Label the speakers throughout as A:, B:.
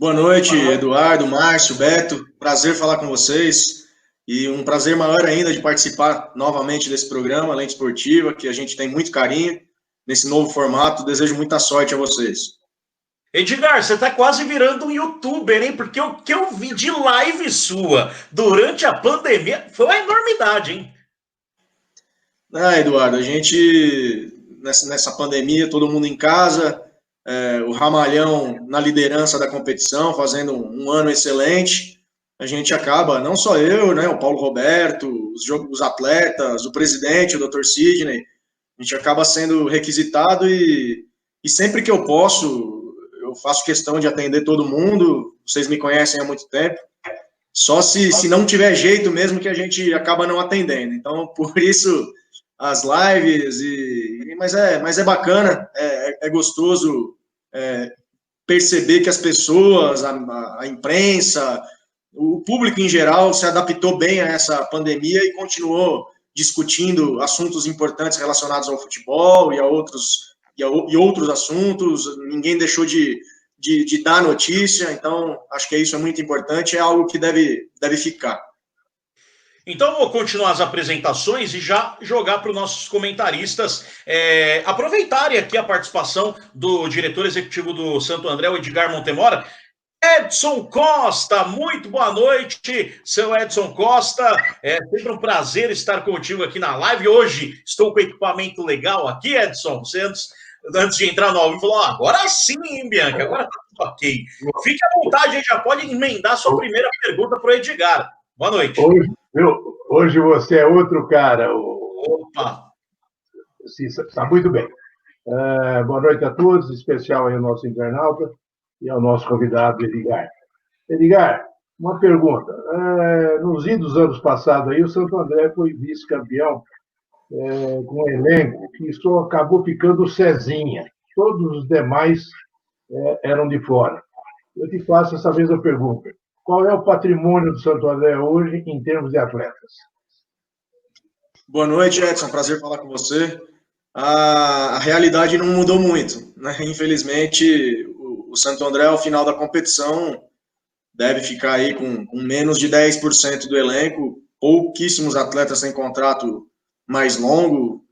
A: Boa noite, Eduardo, Márcio, Beto. Prazer falar com vocês e um prazer maior ainda de participar novamente desse programa, Lente Esportiva, que a gente tem muito carinho nesse novo formato. Desejo muita sorte a vocês.
B: Edgar, você tá quase virando um youtuber, hein? Porque o que eu vi de live sua durante a pandemia foi uma enormidade, hein?
A: Eduardo, a gente, nessa pandemia, todo mundo em casa, o Ramalhão na liderança da competição, fazendo um ano excelente. A gente acaba, não só eu, né, o Paulo Roberto, os atletas, o presidente, o Dr. Sidney, a gente acaba sendo requisitado e sempre que eu posso, eu faço questão de atender todo mundo. Vocês me conhecem há muito tempo. Só se não tiver jeito mesmo que a gente acaba não atendendo. Então, por isso, as lives, mas é bacana, é gostoso perceber que as pessoas, a imprensa, o público em geral se adaptou bem a essa pandemia e continuou discutindo assuntos importantes relacionados ao futebol e outros assuntos. Ninguém deixou de dar notícia, então acho que isso é muito importante, é algo que deve ficar.
B: Então, vou continuar as apresentações e já jogar para os nossos comentaristas aproveitarem aqui a participação do diretor executivo do Santo André, o Edgar Montemora. Edson Costa, muito boa noite, seu Edson Costa. É sempre um prazer estar contigo aqui na live. Hoje estou com equipamento legal aqui, Edson. Você antes de entrar no ao vivo falou: agora sim, hein, Bianca, agora tá tudo ok. Fique à vontade, já pode emendar sua primeira pergunta para o Edgar. Boa noite.
C: Hoje você é outro cara.
B: Opa!
C: Está muito bem. Boa noite a todos, em especial aí ao nosso internauta e ao nosso convidado, Edgar. Edgar, uma pergunta. Nos idos anos passados, aí, o Santo André foi vice-campeão com um elenco que só acabou ficando o Cezinha. Todos os demais eram de fora. Eu te faço essa mesma pergunta. Qual é o patrimônio do Santo André hoje em termos de atletas?
A: Boa noite, Edson. Prazer falar com você. A realidade não mudou muito, né? Infelizmente, o Santo André, ao final da competição, deve ficar aí com menos de 10% do elenco, pouquíssimos atletas sem contrato mais longo.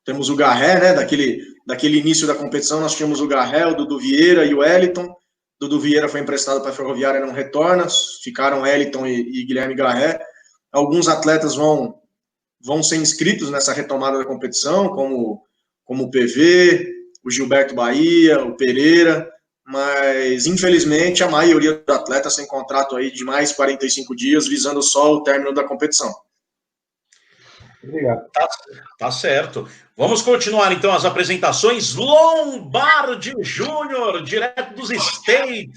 A: Temos o Garré, né? Daquele início da competição, nós tínhamos o Garré, o Dudu Vieira e o Wellington. Dudu Vieira foi emprestado para a Ferroviária, não retorna, ficaram Wellington e Guilherme Garré. Alguns atletas vão ser inscritos nessa retomada da competição, como o PV, o Gilberto Bahia, o Pereira, mas infelizmente a maioria dos atletas tem contrato aí de mais 45 dias, visando só o término da competição.
C: Obrigado.
B: Tá certo. Vamos continuar, então, as apresentações. Lombardi Júnior, direto dos States,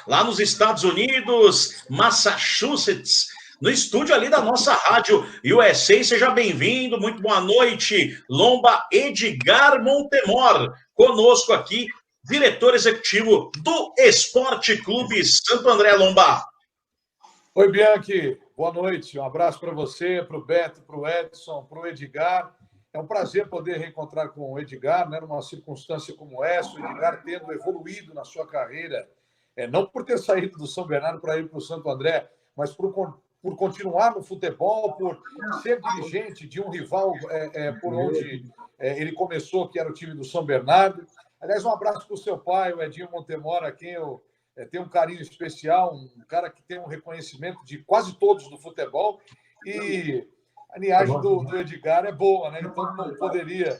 B: lá nos Estados Unidos, Massachusetts, no estúdio ali da nossa rádio USA. Seja bem-vindo, muito boa noite. Lomba Edgar Montemor, conosco aqui, diretor executivo do Esporte Clube Santo André. Lomba.
D: Oi, Bianchi. Boa noite. Um abraço para você, para o Beto, para o Edson, para o Edgar. É um prazer poder reencontrar com o Edgar, né, numa circunstância como essa, o Edgar tendo evoluído na sua carreira, não por ter saído do São Bernardo para ir para o Santo André, mas por continuar no futebol, por ser dirigente de um rival por onde ele começou, que era o time do São Bernardo. Aliás, um abraço para o seu pai, o Edinho Montemora, a quem eu tenho um carinho especial, um cara que tem um reconhecimento de quase todos do futebol, e a linhagem do Edgar é boa, né? Então não poderia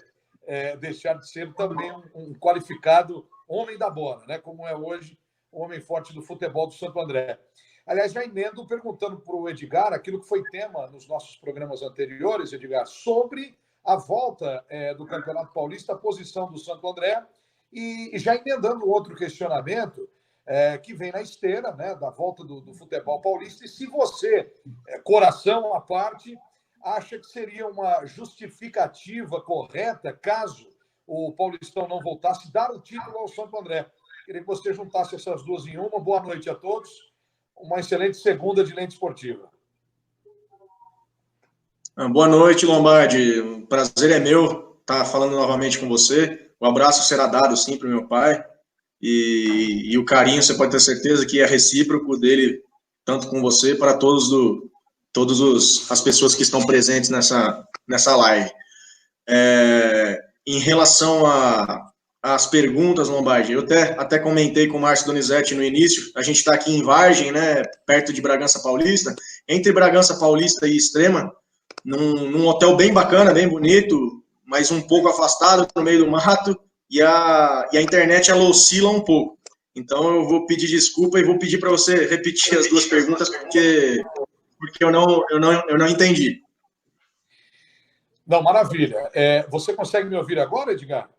D: deixar de ser também um qualificado homem da bola, né? Como é hoje o homem forte do futebol do Santo André. Aliás, já emendo perguntando para o Edgar aquilo que foi tema nos nossos programas anteriores, Edgar, sobre a volta do Campeonato Paulista, a posição do Santo André, e já emendando outro questionamento que vem na esteira, né, da volta do futebol paulista, e se você, coração à parte, acha que seria uma justificativa correta, caso o Paulistão não voltasse, dar o título ao Santo André. Queria que você juntasse essas duas em uma. Boa noite a todos. Uma excelente segunda de Lente Esportiva.
A: Boa noite, Lombardi. O prazer é meu estar falando novamente com você. O abraço será dado, sim, para o meu pai. e o carinho, você pode ter certeza que é recíproco dele, tanto com você, para todas as pessoas que estão presentes nessa live. Em relação às perguntas, Lombardi, eu até comentei com o Márcio Donizete no início, a gente está aqui em Vargem, né, perto de Bragança Paulista, entre Bragança Paulista e Extrema, num hotel bem bacana, bem bonito, mas um pouco afastado, no meio do mato, e a internet ela oscila um pouco. Então eu vou pedir desculpa e vou pedir para você repetir as duas perguntas, porque eu não entendi.
D: Não, maravilha. Você consegue me ouvir agora, Edgar?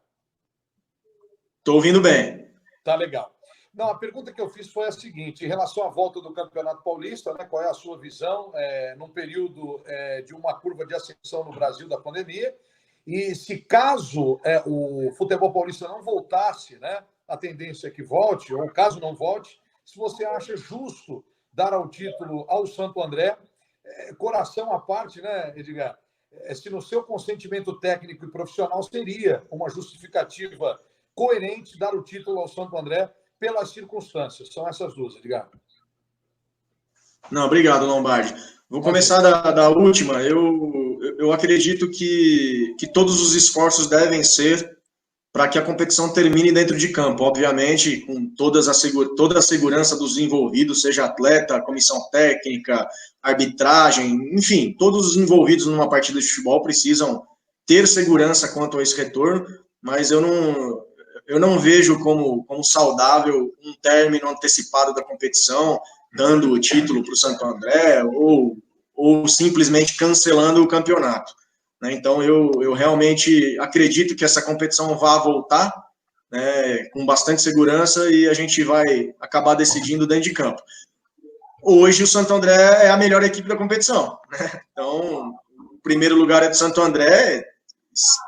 A: Estou ouvindo bem.
D: Tá legal. Não, a pergunta que eu fiz foi a seguinte: em relação à volta do Campeonato Paulista, né, qual é a sua visão num período de uma curva de ascensão no Brasil da pandemia? E se caso o futebol paulista não voltasse, né, a tendência é que volte, ou caso não volte, se você acha justo dar o título ao Santo André, coração à parte, né, Edgar? Se no seu consentimento técnico e profissional seria uma justificativa coerente dar o título ao Santo André pelas circunstâncias. São essas duas, Edgar.
A: Não, obrigado, Lombardi. Vou começar da última. Eu acredito que todos os esforços devem ser para que a competição termine dentro de campo, obviamente, com toda a segurança dos envolvidos, seja atleta, comissão técnica, arbitragem, enfim, todos os envolvidos numa partida de futebol precisam ter segurança quanto a esse retorno, mas eu não vejo como saudável um término antecipado da competição, dando o título para o Santo André, ou simplesmente cancelando o campeonato. Então, eu realmente acredito que essa competição vá voltar, né, com bastante segurança, e a gente vai acabar decidindo dentro de campo. Hoje, o Santo André é a melhor equipe da competição, né? Então, o primeiro lugar é do Santo André.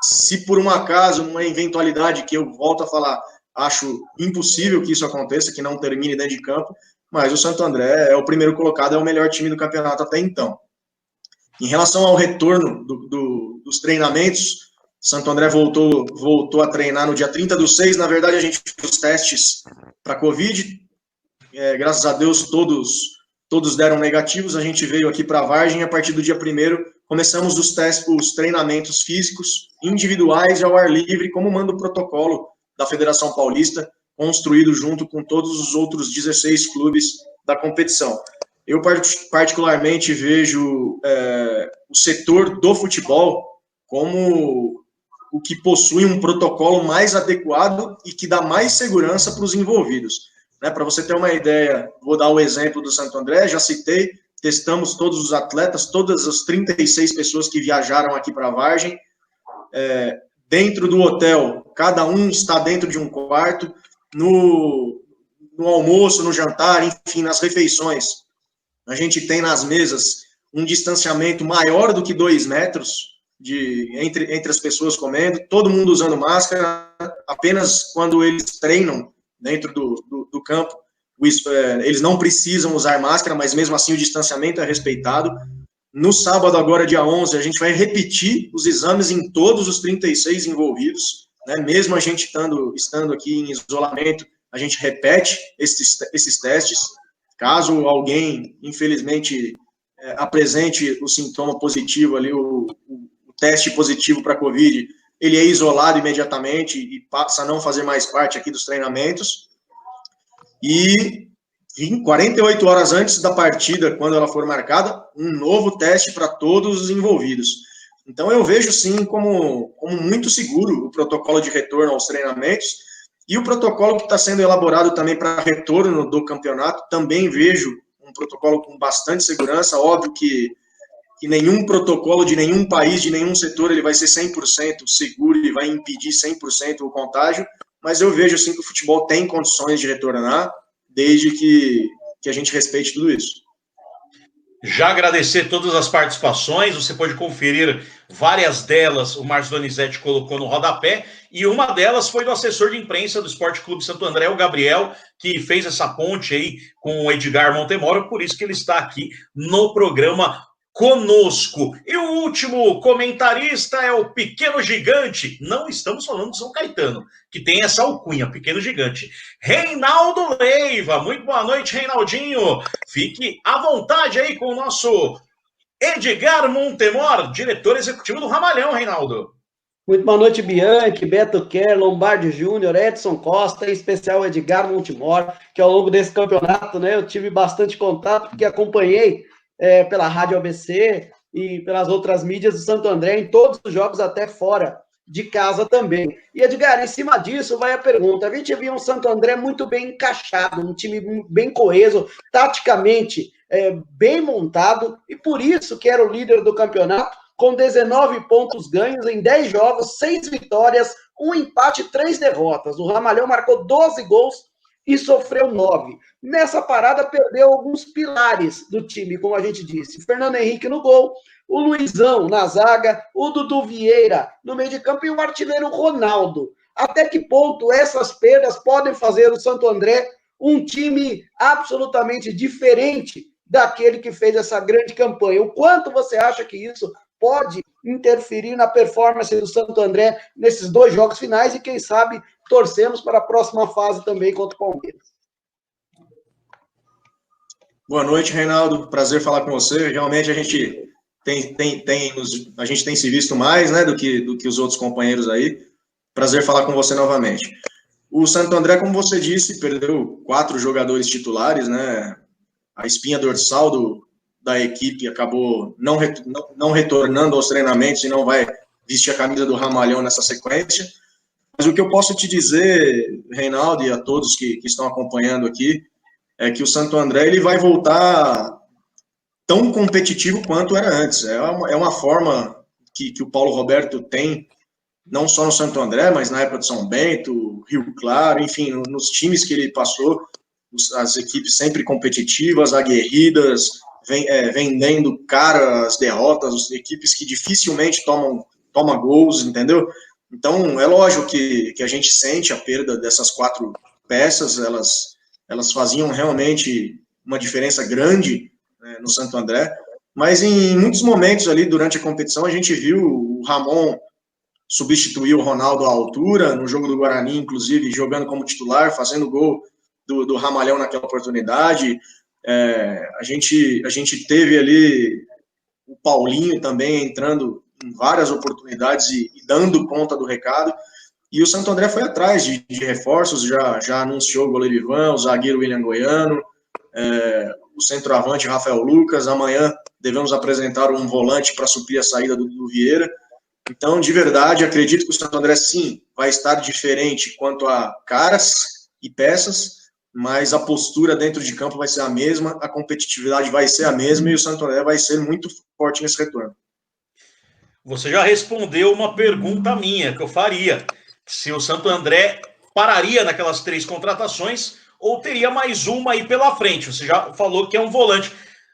A: Se por um acaso, uma eventualidade que eu volto a falar, acho impossível que isso aconteça, que não termine dentro de campo, mas o Santo André é o primeiro colocado, é o melhor time do campeonato até então. Em relação ao retorno dos treinamentos, Santo André voltou a treinar no dia 30/6. Na verdade, a gente fez os testes para Covid. Graças a Deus, todos deram negativos. A gente veio aqui para Vargem e a partir do dia 1º começamos os treinamentos físicos individuais ao ar livre, como manda o protocolo da Federação Paulista, construído junto com todos os outros 16 clubes da competição. Eu, particularmente, vejo o setor do futebol como o que possui um protocolo mais adequado e que dá mais segurança para os envolvidos. Para você ter uma ideia, vou dar o exemplo do Santo André, já citei, testamos todos os atletas, todas as 36 pessoas que viajaram aqui para a Vargem, dentro do hotel, cada um está dentro de um quarto, no almoço, no jantar, enfim, nas refeições. A gente tem nas mesas um distanciamento maior do que 2 metros entre as pessoas comendo, todo mundo usando máscara, apenas quando eles treinam dentro do campo, eles não precisam usar máscara, mas mesmo assim o distanciamento é respeitado. No sábado, agora dia 11, a gente vai repetir os exames em todos os 36 envolvidos, né? Mesmo a gente estando aqui em isolamento, a gente repete esses testes. Caso alguém, infelizmente, apresente o sintoma positivo ali, o teste positivo para Covid, ele é isolado imediatamente e passa a não fazer mais parte aqui dos treinamentos. E em 48 horas antes da partida, quando ela for marcada, um novo teste para todos os envolvidos. Então eu vejo sim como muito seguro o protocolo de retorno aos treinamentos. E o protocolo que está sendo elaborado também para retorno do campeonato, também vejo um protocolo com bastante segurança. Óbvio que nenhum protocolo de nenhum país, de nenhum setor, ele vai ser 100% seguro e vai impedir 100% o contágio, mas eu vejo assim que o futebol tem condições de retornar, desde que a gente respeite tudo isso.
B: Já agradecer todas as participações, você pode conferir várias delas, o Márcio Donizete colocou no rodapé, e uma delas foi do assessor de imprensa do Esporte Clube Santo André, o Gabriel, que fez essa ponte aí com o Edgar Montemoro, por isso que ele está aqui no programa conosco. E o último comentarista é o Pequeno Gigante. Não estamos falando do São Caetano, que tem essa alcunha, Pequeno Gigante. Reinaldo Leiva. Muito boa noite, Reinaldinho. Fique à vontade aí com o nosso Edgar Montemor, diretor executivo do Ramalhão, Reinaldo.
E: Muito boa noite, Bianchi, Beto Kerr, Lombardi Júnior, Edson Costa, em especial Edgar Montemor, que ao longo desse campeonato, né, eu tive bastante contato, porque acompanhei pela Rádio ABC e pelas outras mídias do Santo André, em todos os jogos, até fora de casa também. E, Edgar, em cima disso vai a pergunta. A gente viu um Santo André muito bem encaixado, um time bem coeso, taticamente bem montado, e por isso que era o líder do campeonato, com 19 pontos ganhos em 10 jogos, 6 vitórias, 1 empate e 3 derrotas. O Ramalhão marcou 12 gols e sofreu 9. Nessa parada, perdeu alguns pilares do time, como a gente disse. Fernando Henrique no gol, o Luizão na zaga, o Dudu Vieira no meio de campo e o artilheiro Ronaldo. Até que ponto essas perdas podem fazer o Santo André um time absolutamente diferente daquele que fez essa grande campanha? O quanto você acha que isso pode interferir na performance do Santo André nesses 2 jogos finais e, quem sabe, torcemos para a próxima fase também contra o Palmeiras?
A: Boa noite, Reinaldo. Prazer falar com você. Realmente a gente tem se visto mais, né, do que os outros companheiros aí. Prazer falar com você novamente. O Santo André, como você disse, perdeu 4 jogadores titulares, né? A espinha dorsal da equipe acabou não retornando aos treinamentos e não vai vestir a camisa do Ramalhão nessa sequência. Mas o que eu posso te dizer, Reinaldo, e a todos que estão acompanhando aqui, é que o Santo André ele vai voltar tão competitivo quanto era antes. É uma forma que o Paulo Roberto tem, não só no Santo André, mas na época de São Bento, Rio Claro, enfim, nos times que ele passou, as equipes sempre competitivas, aguerridas, vendendo cara as derrotas, as equipes que dificilmente tomam gols, entendeu? Então, é lógico que a gente sente a perda dessas 4 peças, elas faziam realmente uma diferença grande, né, no Santo André, mas em muitos momentos ali durante a competição a gente viu o Ramon substituir o Ronaldo à altura, no jogo do Guarani, inclusive, jogando como titular, fazendo gol do Ramalhão naquela oportunidade. A gente teve ali o Paulinho também entrando em várias oportunidades e dando conta do recado, e o Santo André foi atrás de reforços, já anunciou o goleiro Ivan, o zagueiro William Goiano, o centroavante Rafael Lucas. Amanhã devemos apresentar um volante para suprir a saída do Vieira. Então, de verdade, acredito que o Santo André, sim, vai estar diferente quanto a caras e peças, mas a postura dentro de campo vai ser a mesma, a competitividade vai ser a mesma e o Santo André vai ser muito forte nesse retorno.
B: Você já respondeu uma pergunta minha que eu faria. Se o Santo André pararia naquelas 3 contratações ou teria mais uma aí pela frente. Você já falou que é um volante.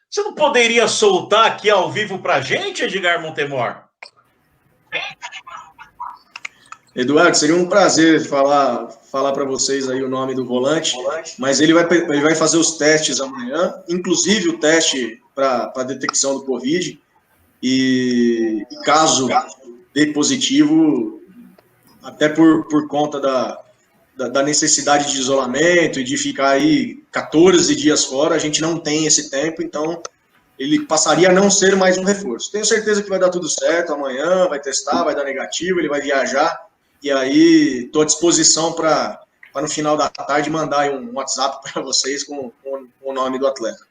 B: Você não poderia soltar aqui ao vivo pra gente, Edgar Montemor?
A: Eduardo, seria um prazer falar para vocês aí o nome do volante, mas ele vai fazer os testes amanhã, inclusive o teste para detecção do Covid, e caso dê positivo, até por conta da necessidade de isolamento e de ficar aí 14 dias fora, a gente não tem esse tempo, então ele passaria a não ser mais um reforço. Tenho certeza que vai dar tudo certo amanhã, vai testar, vai dar negativo, ele vai viajar, e aí estou à disposição para no final da tarde mandar aí um WhatsApp para vocês com o nome do atleta.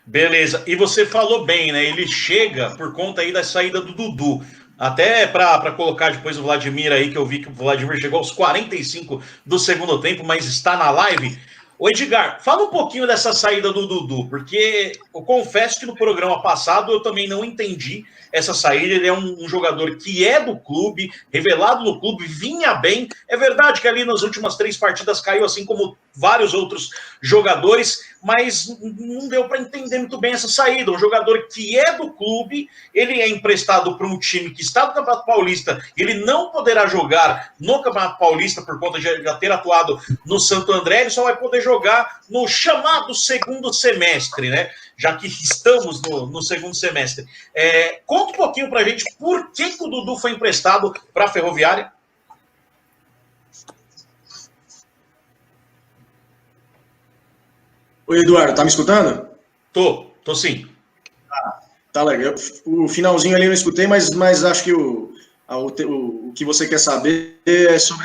B: Beleza, e você falou bem, né? Ele chega por conta aí da saída do Dudu. Até para colocar depois o Vladimir aí, que eu vi que o Vladimir chegou aos 45 do segundo tempo, mas está na live. Ô Edgar, fala um pouquinho dessa saída do Dudu, porque eu confesso que no programa passado eu também não entendi essa saída. Ele é um jogador que é do clube, revelado no clube, vinha bem. É verdade que ali nas últimas 3 partidas caiu, assim como vários outros jogadores, mas não deu para entender muito bem essa saída. Um jogador que é do clube, ele é emprestado para um time que está no Campeonato Paulista, ele não poderá jogar no Campeonato Paulista por conta de já ter atuado no Santo André, ele só vai poder jogar jogar no chamado segundo semestre, né? Já que estamos no segundo semestre. Conta um pouquinho pra gente por que o Dudu foi emprestado para a Ferroviária.
A: Oi, Eduardo, tá me escutando?
B: Tô sim.
A: Tá legal. O finalzinho ali eu não escutei, mas acho que o que você quer saber é sobre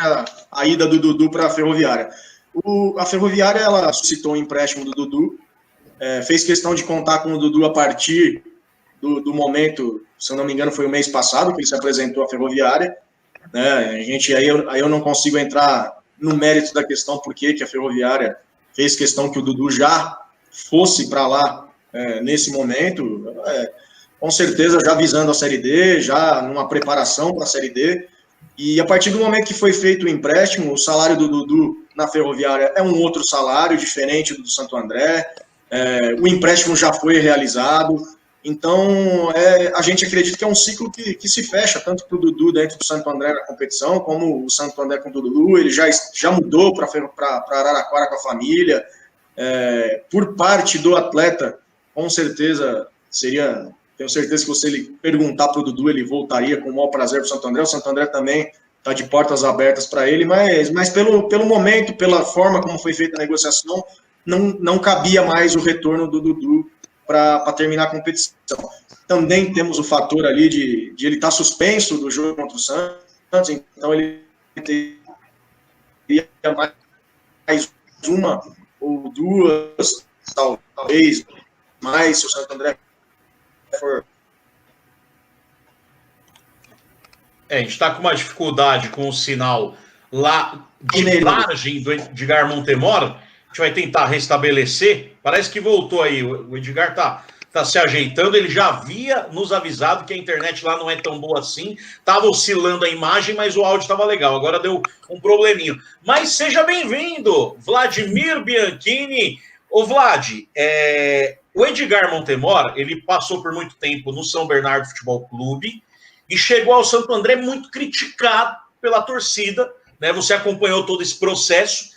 A: a ida do Dudu para a Ferroviária. A Ferroviária, ela suscitou um empréstimo do Dudu, fez questão de contar com o Dudu a partir do momento, se eu não me engano, foi o mês passado que ele se apresentou à Ferroviária. Né? Aí eu não consigo entrar no mérito da questão porque a Ferroviária fez questão que o Dudu já fosse para lá nesse momento, com certeza já visando a Série D, já numa preparação para a Série D, e a partir do momento que foi feito o empréstimo, o salário do Dudu na Ferroviária é um outro salário, diferente do Santo André, o empréstimo já foi realizado, então a gente acredita que é um ciclo que se fecha, tanto para o Dudu dentro do Santo André na competição, como o Santo André com o Dudu, ele já mudou para Araraquara com a família, por parte do atleta, com certeza tenho certeza que se ele perguntar para o Dudu, ele voltaria com o maior prazer para o Santo André. O Santo André também está de portas abertas para ele, mas pelo momento, pela forma como foi feita a negociação, não cabia mais o retorno do Dudu para terminar a competição. Também temos o fator ali de ele estar suspenso do jogo contra o Santos, então ele teria mais uma ou duas, talvez mais, se o Santo André for.
B: A gente está com uma dificuldade com o sinal lá de margem do Edgar Montemor. A gente vai tentar restabelecer. Parece que voltou aí. O Edgar tá se ajeitando. Ele já havia nos avisado que a internet lá não é tão boa assim. Estava oscilando a imagem, mas o áudio estava legal. Agora deu um probleminho. Mas seja bem-vindo, Vladimir Bianchini. Ô, Vlad, o Edgar Montemor, ele passou por muito tempo no São Bernardo Futebol Clube e chegou ao Santo André muito criticado pela torcida, né? Você acompanhou todo esse processo,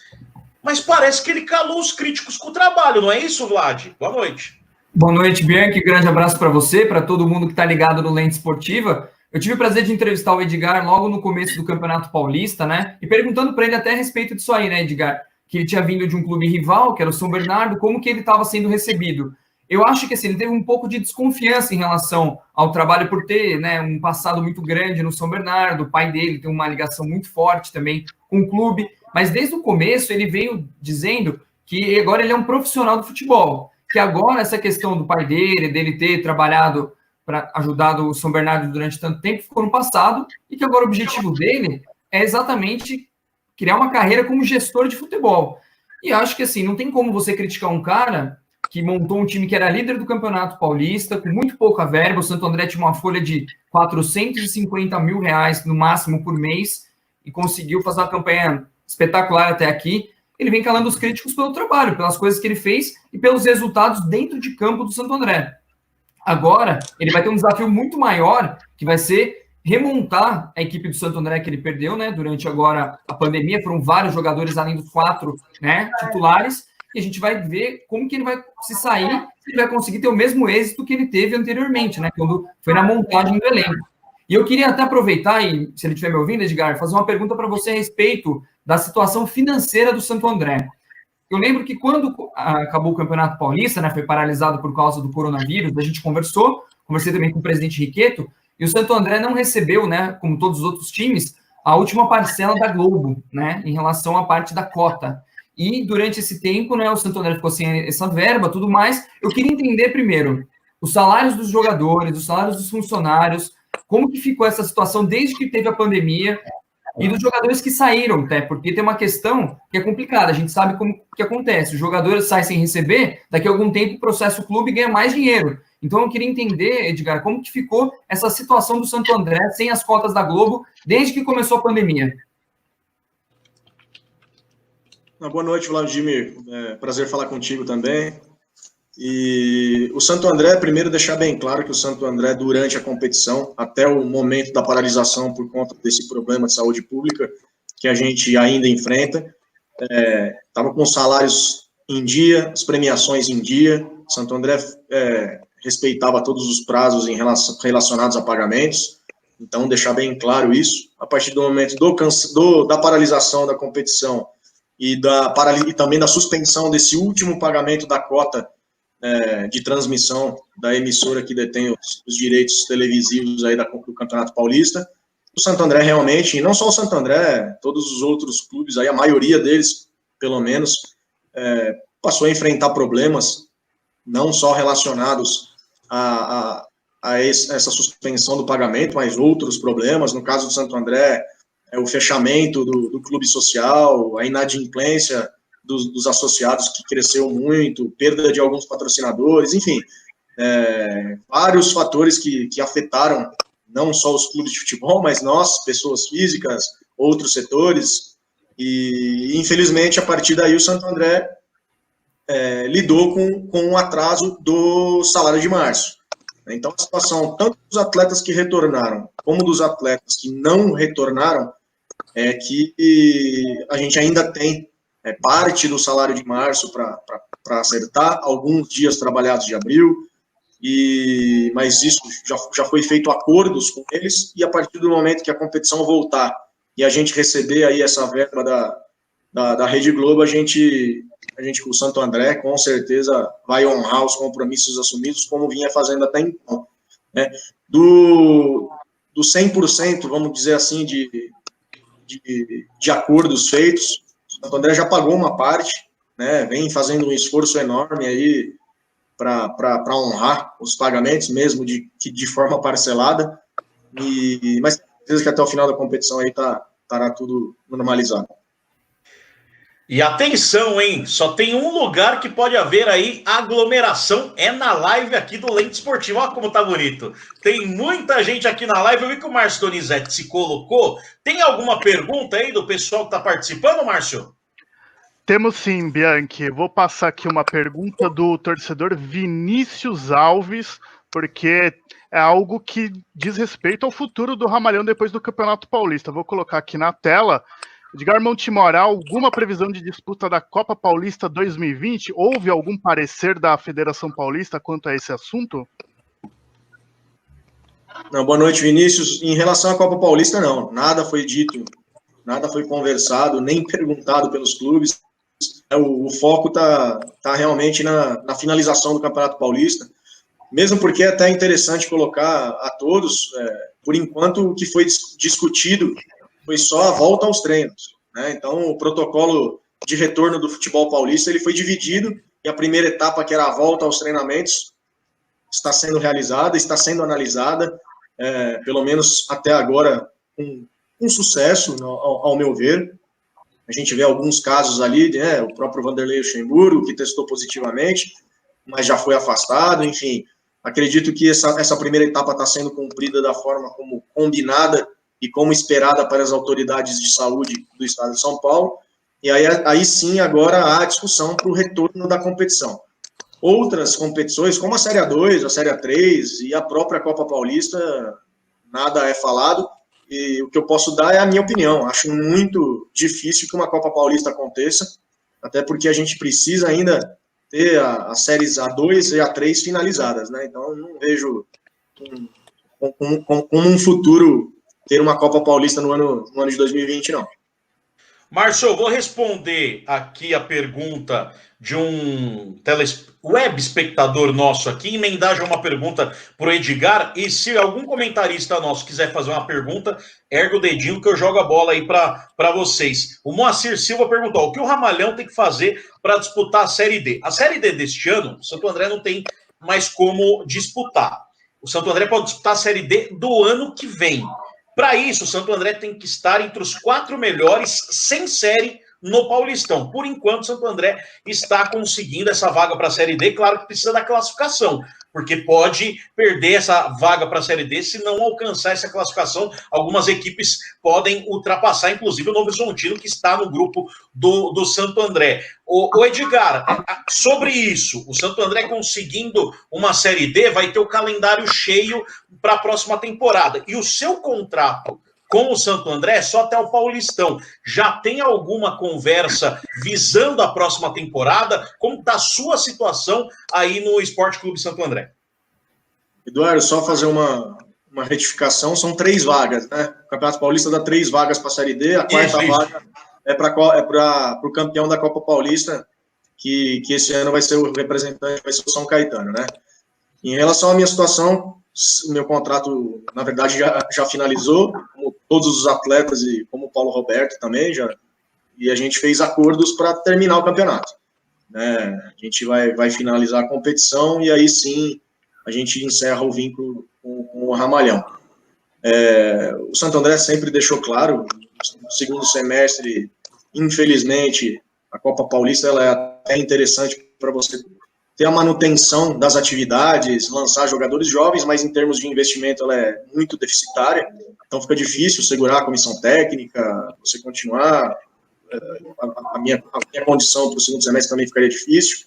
B: mas parece que ele calou os críticos com o trabalho, não é isso, Vlad? Boa noite.
F: Boa noite, Bianchi. Grande abraço para você, para todo mundo que está ligado no Lente Esportiva. Eu tive o prazer de entrevistar o Edgar logo no começo do Campeonato Paulista, né? E perguntando para ele até a respeito disso aí, né, Edgar? Que ele tinha vindo de um clube rival, que era o São Bernardo, como que ele estava sendo recebido. Eu acho que assim, ele teve um pouco de desconfiança em relação ao trabalho por ter, né, um passado muito grande no São Bernardo, o pai dele tem uma ligação muito forte também com o clube, mas desde o começo ele veio dizendo que agora ele é um profissional do futebol, que agora essa questão do pai dele ter trabalhado para ajudar o São Bernardo durante tanto tempo ficou no passado, e que agora o objetivo dele é exatamente criar uma carreira como gestor de futebol. E acho que, assim, não tem como você criticar um cara que montou um time que era líder do Campeonato Paulista, com muito pouca verba. O Santo André tinha uma folha de R$450 mil no máximo por mês e conseguiu fazer uma campanha espetacular até aqui. Ele vem calando os críticos pelo trabalho, pelas coisas que ele fez e pelos resultados dentro de campo do Santo André. Agora, ele vai ter um desafio muito maior, que vai ser remontar a equipe do Santo André que ele perdeu, né? Durante agora a pandemia, foram vários jogadores além dos 4, né, titulares, e a gente vai ver como que ele vai se sair, se ele vai conseguir ter o mesmo êxito que ele teve anteriormente, né? Quando foi na montagem do elenco. E eu queria até aproveitar, e se ele estiver me ouvindo, Edgar, fazer uma pergunta para você a respeito da situação financeira do Santo André. Eu lembro que quando acabou o Campeonato Paulista, né, foi paralisado por causa do coronavírus, a gente conversei também com o presidente Riqueto, e o Santo André não recebeu, né, como todos os outros times, a última parcela da Globo, né, em relação à parte da cota. E durante esse tempo, né, o Santo André ficou sem essa verba, tudo mais. Eu queria entender primeiro os salários dos jogadores, os salários dos funcionários, como que ficou essa situação desde que teve a pandemia, e dos jogadores que saíram, até, porque tem uma questão que é complicada, a gente sabe como que acontece, os jogadores saem sem receber, daqui a algum tempo o processo clube ganha mais dinheiro. Então eu queria entender, Edgar, como que ficou essa situação do Santo André sem as cotas da Globo desde que começou a pandemia.
A: Boa noite, Vladimir. Prazer falar contigo também. E o Santo André, primeiro deixar bem claro que o Santo André, durante a competição, até o momento da paralisação por conta desse problema de saúde pública que a gente ainda enfrenta, estava com os salários em dia, as premiações em dia. Santo André respeitava todos os prazos relacionados a pagamentos. Então, deixar bem claro isso. A partir do momento da paralisação da competição e também da suspensão desse último pagamento da cota de transmissão da emissora que detém os direitos televisivos aí do Campeonato Paulista, o Santo André realmente, e não só o Santo André, todos os outros clubes, aí, a maioria deles, pelo menos, passou a enfrentar problemas, não só relacionados a essa suspensão do pagamento, mas outros problemas. No caso do Santo André, o fechamento do clube social, a inadimplência dos associados, que cresceu muito, perda de alguns patrocinadores, enfim, vários fatores que afetaram não só os clubes de futebol, mas nós, pessoas físicas, outros setores, e infelizmente a partir daí o Santo André lidou com o atraso do salário de março. Então a situação, tanto dos atletas que retornaram, como dos atletas que não retornaram, é que a gente ainda tem parte do salário de março para acertar, alguns dias trabalhados de abril, mas isso já foi feito acordos com eles, e a partir do momento que a competição voltar e a gente receber aí essa verba da Rede Globo, a gente com o Santo André, com certeza vai honrar os compromissos assumidos, como vinha fazendo até então. Do 100%, vamos dizer assim, de acordos feitos, o Santo André já pagou uma parte, né, vem fazendo um esforço enorme aí para honrar os pagamentos, mesmo de forma parcelada, mas tenho certeza que até o final da competição aí estará tudo normalizado.
B: E atenção, hein? Só tem um lugar que pode haver aí aglomeração, é na live aqui do Lente Esportivo. Olha como tá bonito. Tem muita gente aqui na live. Eu vi que o Márcio Donizete se colocou. Tem alguma pergunta aí do pessoal que tá participando, Márcio?
G: Temos sim, Bianchi. Vou passar aqui uma pergunta do torcedor Vinícius Alves, porque é algo que diz respeito ao futuro do Ramalhão depois do Campeonato Paulista. Vou colocar aqui na tela. Edgar Montemor, há alguma previsão de disputa da Copa Paulista 2020? Houve algum parecer da Federação Paulista quanto a esse assunto?
A: Não, boa noite, Vinícius. Em relação à Copa Paulista, não. Nada foi dito, nada foi conversado, nem perguntado pelos clubes. O foco está realmente na finalização do Campeonato Paulista, mesmo porque é até interessante colocar a todos, por enquanto, o que foi discutido foi só a volta aos treinos, né? Então, o protocolo de retorno do futebol paulista ele foi dividido, e a primeira etapa, que era a volta aos treinamentos, está sendo realizada, está sendo analisada, pelo menos até agora, com sucesso, ao meu ver. A gente vê alguns casos ali, né, o próprio Vanderlei Luxemburgo, que testou positivamente, mas já foi afastado, enfim. Acredito que essa primeira etapa está sendo cumprida da forma como combinada e como esperada para as autoridades de saúde do estado de São Paulo, e aí sim agora há a discussão para o retorno da competição. Outras competições, como a Série A2, a Série A3 e a própria Copa Paulista, nada é falado, e o que eu posso dar é a minha opinião. Acho muito difícil que uma Copa Paulista aconteça, até porque a gente precisa ainda ter as séries A2 e A3 finalizadas, né? Então eu não vejo como um futuro ter uma Copa Paulista no ano de 2020, não.
B: Márcio, eu vou responder aqui a pergunta de um web espectador nosso aqui, emendar já uma pergunta para o Edgar, e se algum comentarista nosso quiser fazer uma pergunta, erga o dedinho que eu jogo a bola aí para vocês. O Moacir Silva perguntou, o que o Ramalhão tem que fazer para disputar a Série D? A Série D deste ano, o Santo André não tem mais como disputar. O Santo André pode disputar a Série D do ano que vem. Para isso, o Santo André tem que estar entre os 4 melhores sem série no Paulistão. Por enquanto, o Santo André está conseguindo essa vaga para a Série D. Claro que precisa da classificação, porque pode perder essa vaga para a Série D se não alcançar essa classificação. Algumas equipes podem ultrapassar, inclusive o Novo Horizontino, que está no grupo do Santo André. O Edgar, sobre isso, o Santo André conseguindo uma Série D vai ter o calendário cheio para a próxima temporada. E o seu contrato com o Santo André só até o Paulistão. Já tem alguma conversa visando a próxima temporada? Como está a sua situação aí no Esporte Clube Santo André?
A: Eduardo, só fazer uma retificação, são 3 vagas, né? O Campeonato Paulista dá 3 vagas para a Série D, a quarta vaga é para o campeão da Copa Paulista, que esse ano vai ser o representante, vai ser o São Caetano, né? Em relação à minha situação, o meu contrato, na verdade, já finalizou, como todos os atletas e como o Paulo Roberto também, e a gente fez acordos para terminar o campeonato, né? A gente vai finalizar a competição e aí sim a gente encerra o vínculo com o Ramalhão. O Santo André sempre deixou claro, no segundo semestre, infelizmente, a Copa Paulista ela é até interessante para você ter a manutenção das atividades, lançar jogadores jovens, mas em termos de investimento ela é muito deficitária, então fica difícil segurar a comissão técnica, você continuar, a minha condição para o segundo semestre também ficaria difícil,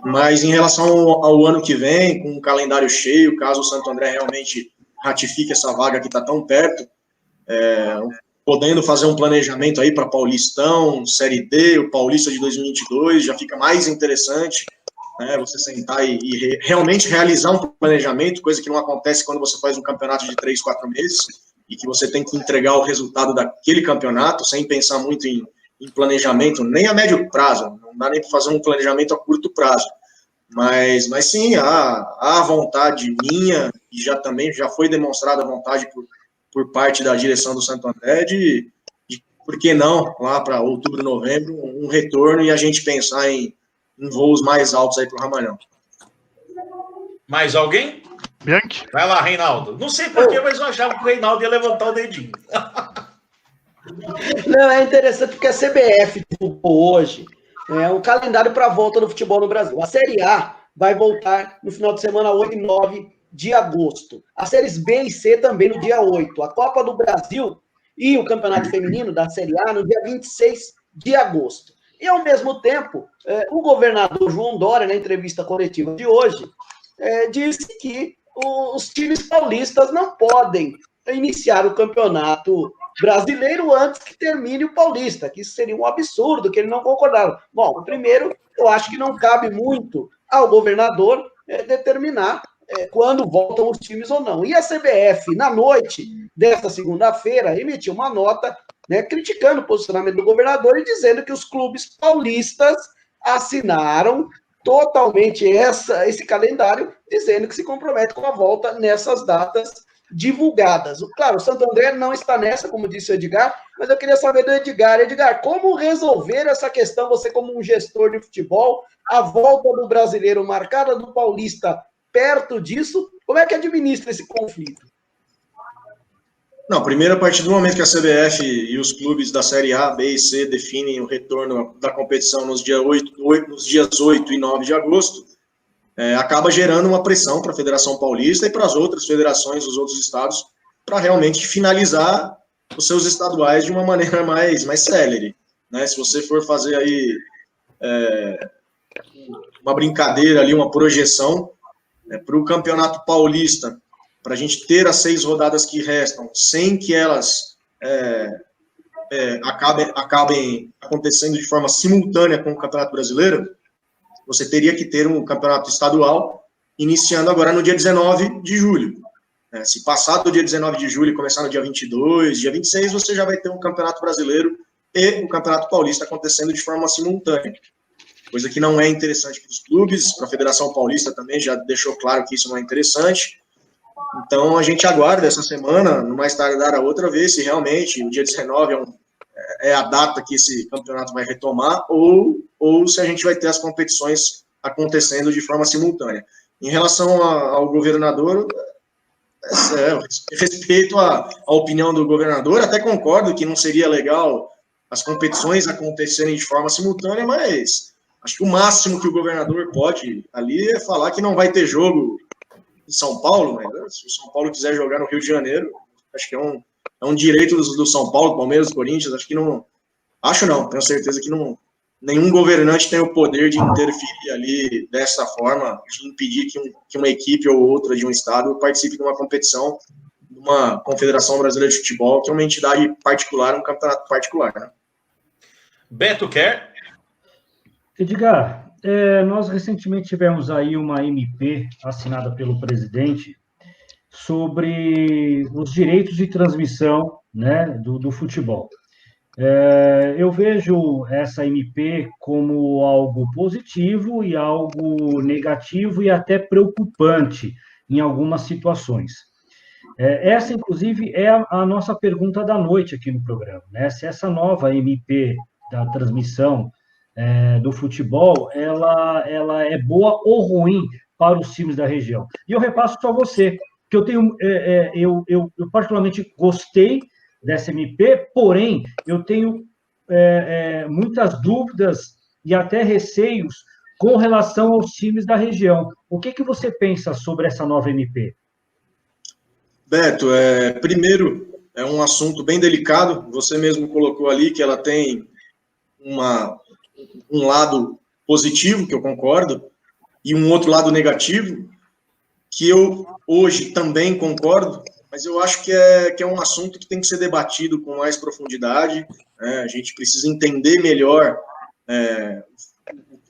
A: mas em relação ao ano que vem, com um calendário cheio, caso o Santo André realmente ratifique essa vaga que está tão perto, podendo fazer um planejamento aí para Paulistão, Série D, o Paulista de 2022, já fica mais interessante, né, você sentar e realmente realizar um planejamento, coisa que não acontece quando você faz um campeonato de 3, 4 meses, e que você tem que entregar o resultado daquele campeonato, sem pensar muito em planejamento, nem a médio prazo, não dá nem para fazer um planejamento a curto prazo, mas sim, há vontade minha, e já foi demonstrada a vontade por parte da direção do Santo André de por que não, lá para outubro, novembro, um retorno e a gente pensar em voos mais altos aí para o Ramalhão.
B: Mais alguém?
G: Bianchi?
B: Vai lá, Reinaldo. Não sei porquê, mas eu achava que o Reinaldo ia levantar o dedinho.
E: Não, é interessante porque a CBF divulgou hoje um calendário para a volta do futebol no Brasil. A Série A vai voltar no final de semana 8 e 9 de agosto. As séries B e C também no dia 8. A Copa do Brasil e o Campeonato Feminino da Série A no dia 26 de agosto. E, ao mesmo tempo, o governador João Dória, na entrevista coletiva de hoje, disse que os times paulistas não podem iniciar o campeonato brasileiro antes que termine o paulista, que isso seria um absurdo, que ele não concordava. Bom, primeiro, eu acho que não cabe muito ao governador determinar quando voltam os times ou não. E a CBF, na noite desta segunda-feira, emitiu uma nota criticando o posicionamento do governador e dizendo que os clubes paulistas assinaram totalmente esse calendário, dizendo que se compromete com a volta nessas datas divulgadas. Claro, o Santo André não está nessa, como disse o Edgar, mas eu queria saber do Edgar. Edgar, como resolver essa questão, você como um gestor de futebol, a volta do brasileiro marcada do paulista perto disso, como é que administra esse conflito?
A: Não, primeiro, a partir do momento que a CBF e os clubes da Série A, B e C definem o retorno da competição nos dias 8 e 9 de agosto, acaba gerando uma pressão para a Federação Paulista e para as outras federações dos outros estados para realmente finalizar os seus estaduais de uma maneira mais célere, né? Se você for fazer aí uma brincadeira ali, uma projeção para o Campeonato Paulista, para a gente ter as 6 rodadas que restam, sem que elas acabem acontecendo de forma simultânea com o Campeonato Brasileiro, você teria que ter um campeonato estadual iniciando agora no dia 19 de julho. Se passar do dia 19 de julho e começar no dia 22, dia 26, você já vai ter um campeonato brasileiro e o campeonato paulista acontecendo de forma simultânea. Coisa que não é interessante para os clubes, para a Federação Paulista também já deixou claro que isso não é interessante. Então, a gente aguarda essa semana, no mais tardar a outra vez, se realmente o dia 19 é a data que esse campeonato vai retomar, ou se a gente vai ter as competições acontecendo de forma simultânea. Em relação ao governador, respeito a opinião do governador, até concordo que não seria legal as competições acontecerem de forma simultânea, mas acho que o máximo que o governador pode ali é falar que não vai ter jogo em São Paulo, mas se o São Paulo quiser jogar no Rio de Janeiro, acho que é um direito do São Paulo, do Palmeiras, do Corinthians, tenho certeza que nenhum governante tem o poder de interferir ali dessa forma, de impedir que uma equipe ou outra de um estado participe de uma competição uma Confederação Brasileira de Futebol, que é uma entidade particular, um campeonato particular, né?
B: Beto quer?
H: Edgar, nós recentemente tivemos aí uma MP assinada pelo presidente sobre os direitos de transmissão, né, do futebol. Eu vejo essa MP como algo positivo e algo negativo e até preocupante em algumas situações. Essa, inclusive, é a nossa pergunta da noite aqui no programa, né? Se essa nova MP da transmissão do futebol, ela é boa ou ruim para os times da região. E eu repasso para você, que eu particularmente gostei dessa MP, porém, eu tenho muitas dúvidas e até receios com relação aos times da região. O que você pensa sobre essa nova MP?
A: Beto, primeiro, é um assunto bem delicado, você mesmo colocou ali que ela tem um lado positivo, que eu concordo, e um outro lado negativo, que eu hoje também concordo, mas eu acho que é um assunto que tem que ser debatido com mais profundidade, né? A gente precisa entender melhor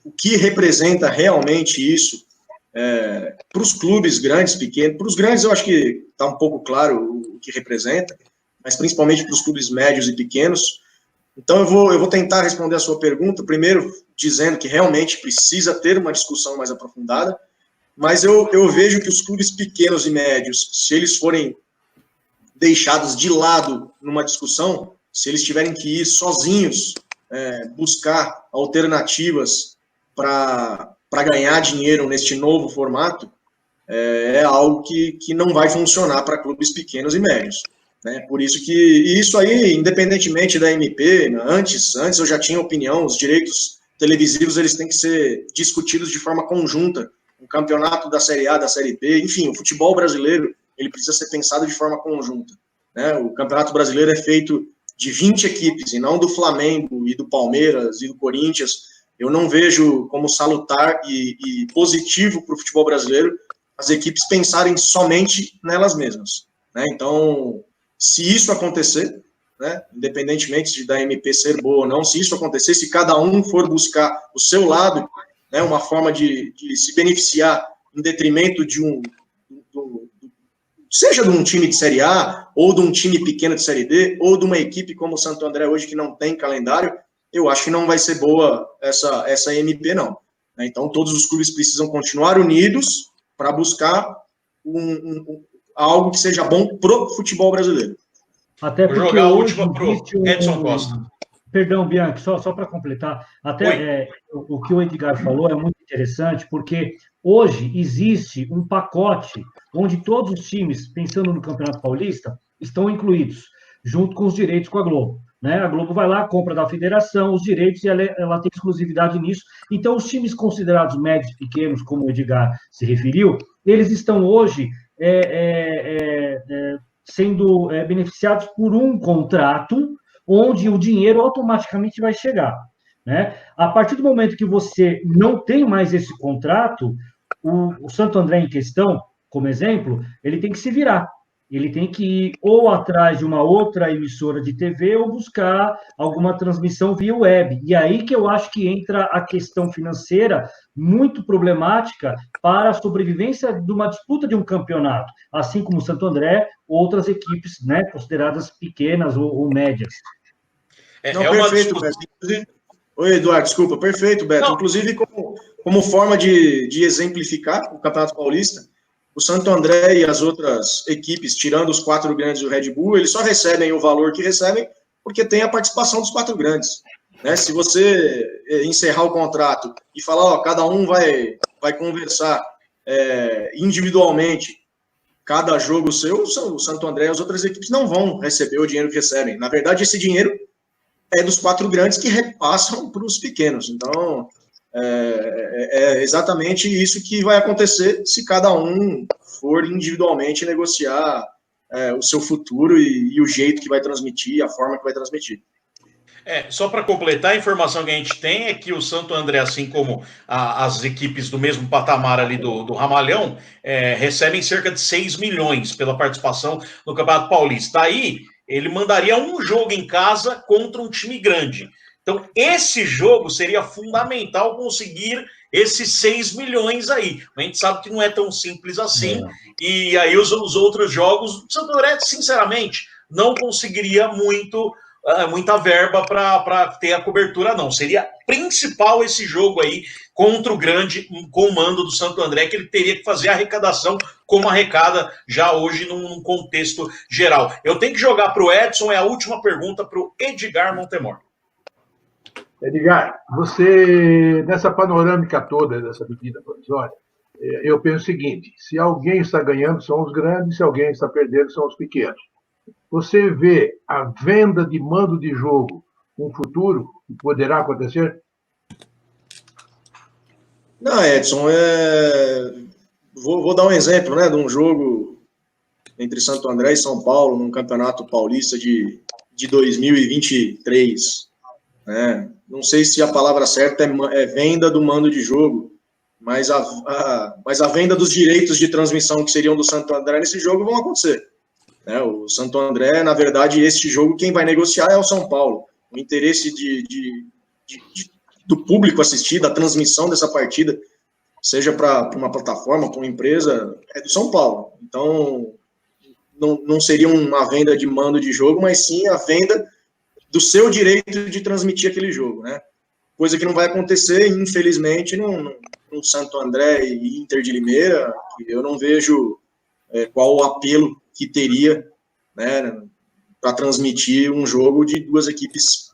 A: o que representa realmente isso para os clubes grandes, pequenos. Para os grandes eu acho que está um pouco claro o que representa, mas principalmente para os clubes médios e pequenos. Então eu vou tentar responder a sua pergunta, primeiro dizendo que realmente precisa ter uma discussão mais aprofundada, mas eu vejo que os clubes pequenos e médios, se eles forem deixados de lado numa discussão, se eles tiverem que ir sozinhos buscar alternativas para ganhar dinheiro neste novo formato, é algo que não vai funcionar para clubes pequenos e médios. Né? Por isso que, e isso aí, independentemente da MP, antes eu já tinha opinião, os direitos televisivos eles têm que ser discutidos de forma conjunta, o campeonato da Série A, da Série B, enfim, o futebol brasileiro, ele precisa ser pensado de forma conjunta. Né? O Campeonato Brasileiro é feito de 20 equipes, e não do Flamengo, e do Palmeiras, e do Corinthians. Eu não vejo como salutar e positivo para o futebol brasileiro as equipes pensarem somente nelas mesmas. Né? Então, se isso acontecer, né, independentemente da MP ser boa ou não, se isso acontecer, se cada um for buscar o seu lado, né, uma forma de se beneficiar em detrimento de seja de um time de Série A, ou de um time pequeno de Série D, ou de uma equipe como o Santo André hoje, que não tem calendário, eu acho que não vai ser boa essa MP, não. Então, todos os clubes precisam continuar unidos para buscar algo que seja bom pro futebol brasileiro.
H: Até porque
B: vou jogar a
H: hoje
B: última pro Edson Costa.
H: Perdão, Bianchi, só para completar, até o que o Edgar falou é muito interessante, porque hoje existe um pacote onde todos os times, pensando no Campeonato Paulista, estão incluídos, junto com os direitos com a Globo. Né? A Globo vai lá, compra da federação os direitos e ela tem exclusividade nisso. Então, os times considerados médios e pequenos, como o Edgar se referiu, eles estão hoje sendo beneficiados por um contrato onde o dinheiro automaticamente vai chegar. Né? A partir do momento que você não tem mais esse contrato, o Santo André em questão, como exemplo, ele tem que se virar. Ele tem que ir ou atrás de uma outra emissora de TV ou buscar alguma transmissão via web. E aí que eu acho que entra a questão financeira muito problemática para a sobrevivência de uma disputa de um campeonato, assim como o Santo André, outras equipes, né, consideradas pequenas ou médias.
A: Perfeito, Beto. Oi, Eduardo, desculpa, perfeito, Beto. Não. Inclusive, como forma de exemplificar o Campeonato Paulista, o Santo André e as outras equipes, tirando os 4 grandes do Red Bull, eles só recebem o valor que recebem porque tem a participação dos 4 grandes. Né? Se você encerrar o contrato e falar, cada um vai conversar individualmente, cada jogo seu, o Santo André e as outras equipes não vão receber o dinheiro que recebem. Na verdade, esse dinheiro é dos 4 grandes que repassam para os pequenos. Então, é exatamente isso que vai acontecer se cada um for individualmente negociar o seu futuro e o jeito que vai transmitir, a forma que vai transmitir.
B: Só para completar, a informação que a gente tem é que o Santo André, assim como as equipes do mesmo patamar ali do Ramalhão, recebem cerca de 6 milhões pela participação no Campeonato Paulista. Aí, ele mandaria um jogo em casa contra um time grande. Então, esse jogo seria fundamental conseguir esses 6 milhões aí. A gente sabe que não é tão simples assim. E aí, os outros jogos, o Santo André, sinceramente, não conseguiria muita verba para ter a cobertura, não. Seria principal esse jogo aí contra o grande comando do Santo André, que ele teria que fazer a arrecadação como arrecada já hoje num contexto geral. Eu tenho que jogar para o Edson, é a última pergunta para o Edgar Montemor.
C: Edgar, você, nessa panorâmica toda dessa medida provisória, eu penso o seguinte: se alguém está ganhando, são os grandes, se alguém está perdendo, são os pequenos. Você vê a venda de mando de jogo um futuro que poderá acontecer?
A: Não, Edson, vou dar um exemplo, né, de um jogo entre Santo André e São Paulo, num Campeonato Paulista de 2023. Né? Não sei se a palavra certa é venda do mando de jogo, mas a venda dos direitos de transmissão que seriam do Santo André nesse jogo vão acontecer. O Santo André, na verdade, este jogo quem vai negociar é o São Paulo. O interesse do público assistir, da transmissão dessa partida, seja para uma plataforma, para uma empresa, é do São Paulo. Então, não seria uma venda de mando de jogo, mas sim a venda do seu direito de transmitir aquele jogo, né? Coisa que não vai acontecer, infelizmente, no Santo André e Inter de Limeira, que eu não vejo qual o apelo que teria, né, para transmitir um jogo de duas equipes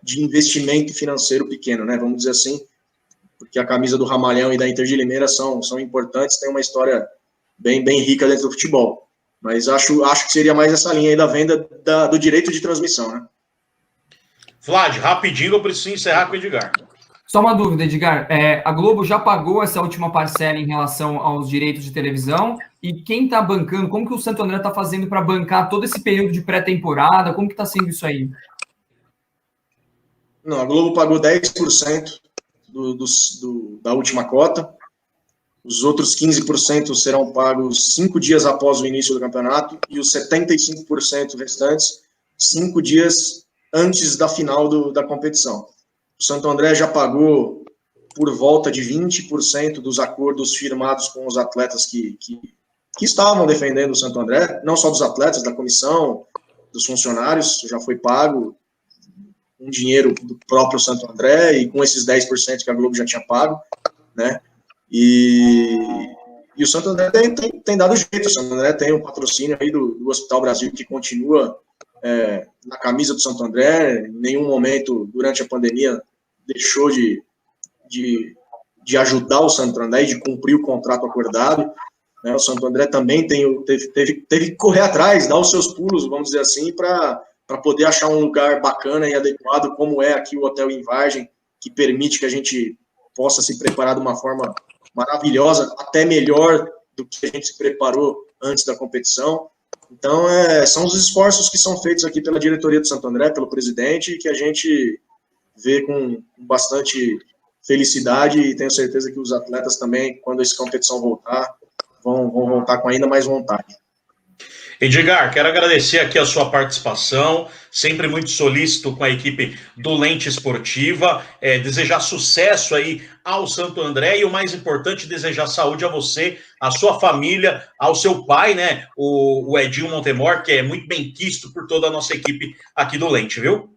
A: de investimento financeiro pequeno, né, vamos dizer assim, porque a camisa do Ramalhão e da Inter de Limeira são importantes, tem uma história bem rica dentro do futebol, mas acho que seria mais essa linha aí da venda do direito de transmissão, né.
B: Vlad, rapidinho, eu preciso encerrar com o Edgar.
F: Só uma dúvida, Edgar. A Globo já pagou essa última parcela em relação aos direitos de televisão? E quem está bancando? Como que o Santo André está fazendo para bancar todo esse período de pré-temporada? Como que está sendo isso aí?
A: Não, a Globo pagou 10% da última cota. Os outros 15% serão pagos 5 dias após o início do campeonato e os 75% restantes 5 dias antes da final da competição. O Santo André já pagou por volta de 20% dos acordos firmados com os atletas que estavam defendendo o Santo André, não só dos atletas, da comissão, dos funcionários, já foi pago um dinheiro do próprio Santo André, e com esses 10% que a Globo já tinha pago, né, e o Santo André tem dado jeito. O Santo André tem um patrocínio aí do Hospital Brasil que continua na camisa do Santo André, em nenhum momento durante a pandemia deixou de ajudar o Santo André e de cumprir o contrato acordado, né? O Santo André também teve que correr atrás, dar os seus pulos, vamos dizer assim, para poder achar um lugar bacana e adequado, como é aqui o Hotel em Vargem, que permite que a gente possa se preparar de uma forma maravilhosa, até melhor do que a gente se preparou antes da competição. Então, são os esforços que são feitos aqui pela diretoria do Santo André, pelo presidente, que a gente vê com bastante felicidade, e tenho certeza que os atletas também, quando essa competição voltar, vão voltar com ainda mais vontade.
B: Edgar, quero agradecer aqui a sua participação, sempre muito solícito com a equipe do Lente Esportiva, desejar sucesso aí ao Santo André e, o mais importante, desejar saúde a você, à sua família, ao seu pai, né, o Edinho Montemor, que é muito bem quisto por toda a nossa equipe aqui do Lente, viu?